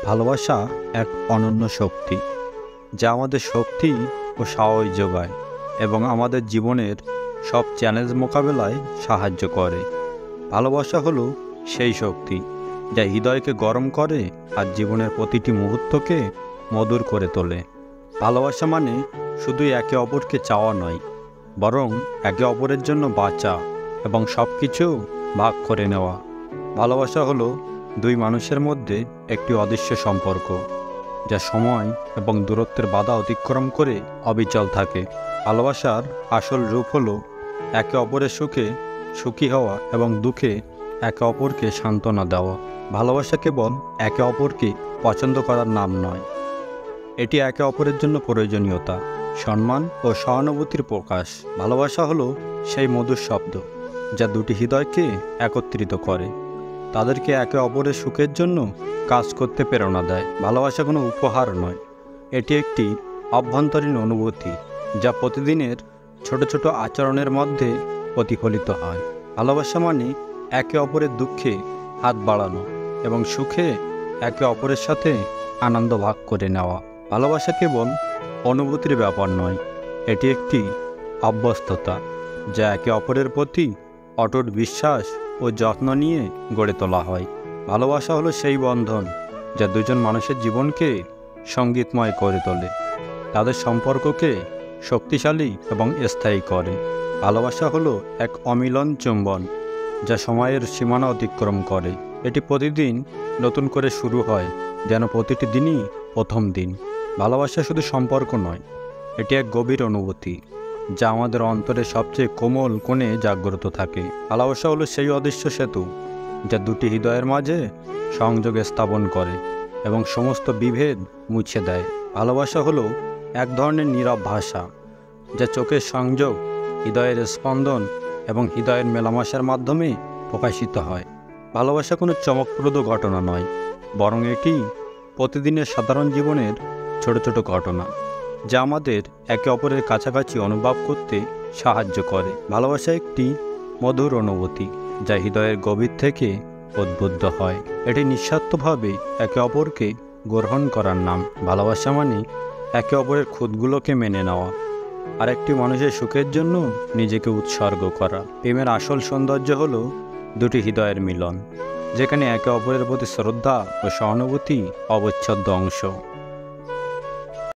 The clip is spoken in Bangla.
ভালোবাসা এক অনন্য শক্তি, যা আমাদের শক্তি ও সাহস যোগায় এবং আমাদের জীবনের সব চ্যালেঞ্জ মোকাবেলায় সাহায্য করে। ভালোবাসা হলো সেই শক্তি যা হৃদয়কে গরম করে আর জীবনের প্রতিটি মুহূর্তকে মধুর করে তোলে। ভালোবাসা মানে শুধুই একে অপরকে চাওয়া নয়, বরং একে অপরের জন্য বাঁচা এবং সব কিছু ভাগ করে নেওয়া। ভালোবাসা হলো দুই মানুষের মধ্যে একটি অদৃশ্য সম্পর্ক, যা সময় এবং দূরত্বের বাধা অতিক্রম করে অবিচল থাকে। ভালোবাসার আসল রূপ হলো একে অপরের সুখে সুখী হওয়া এবং দুঃখে একে অপরকে সান্ত্বনা দেওয়া। ভালোবাসা কেবল একে অপরকে পছন্দ করার নাম নয়, এটি একে অপরের জন্য প্রয়োজনীয়তা, সম্মান ও সহানুভূতির প্রকাশ। ভালোবাসা হলো সেই মধুর শব্দ যা দুটি হৃদয়কে একত্রিত করে, তাদেরকে একে অপরের সুখের জন্য কাজ করতে প্রেরণা দেয়। ভালোবাসা কোনো উপহার নয়, এটি একটি অভ্যন্তরীণ অনুভূতি যা প্রতিদিনের ছোট ছোট আচরণের মধ্যে প্রতিফলিত হয়। ভালোবাসা মানে একে অপরের দুঃখে হাত বাড়ানো এবং সুখে একে অপরের সাথে আনন্দ ভাগ করে নেওয়া। ভালোবাসা কেবল অনুভূতির ব্যাপার নয়, এটি একটি অভ্যস্ততা যা একে অপরের প্রতি অটুট বিশ্বাস ও যত্ন নিয়ে গড়ে তোলা হয়। ভালোবাসা হলো সেই বন্ধন যা দুজন মানুষের জীবনকে সঙ্গীতময় করে তোলে, তাদের সম্পর্ককে শক্তিশালী এবং স্থায়ী করে। ভালোবাসা হলো এক অমিলন চুম্বন যা সময়ের সীমানা অতিক্রম করে। এটি প্রতিদিন নতুন করে শুরু হয়, যেন প্রতিটি দিনই প্রথম দিন। ভালোবাসা শুধু সম্পর্ক নয়, এটি এক গভীর অনুভূতি যা আমাদের অন্তরের সবচেয়ে কোমল কোণে জাগ্রত থাকে। ভালোবাসা হলো সেই অদৃশ্য সেতু যা দুটি হৃদয়ের মাঝে সংযোগ স্থাপন করে এবং সমস্ত বিভেদ মুছে দেয়। ভালোবাসা হলো এক ধরনের নীরব ভাষা যা চোখের সংযোগ, হৃদয়ের স্পন্দন এবং হৃদয়ের মেলামেশার মাধ্যমে প্রকাশিত হয়। ভালোবাসা কোনো চমকপ্রদ ঘটনা নয়, বরং এটি প্রতিদিনের সাধারণ জীবনের ছোট ছোট ঘটনা যা আমাদের একে অপরের কাছাকাছি অনুভব করতে সাহায্য করে। ভালোবাসা একটি মধুর অনুভূতি যা হৃদয়ের গভীর থেকে উদ্বুদ্ধ হয়। এটি নিঃস্বার্থভাবে একে অপরকে গ্রহণ করার নাম। ভালোবাসা মানে একে অপরের খুঁতগুলোকে মেনে নেওয়া আর একটি মানুষের সুখের জন্য নিজেকে উৎসর্গ করা। প্রেমের আসল সৌন্দর্য হলো দুটি হৃদয়ের মিলন, যেখানে একে অপরের প্রতি শ্রদ্ধা ও সহানুভূতি অবিচ্ছেদ্য অংশ।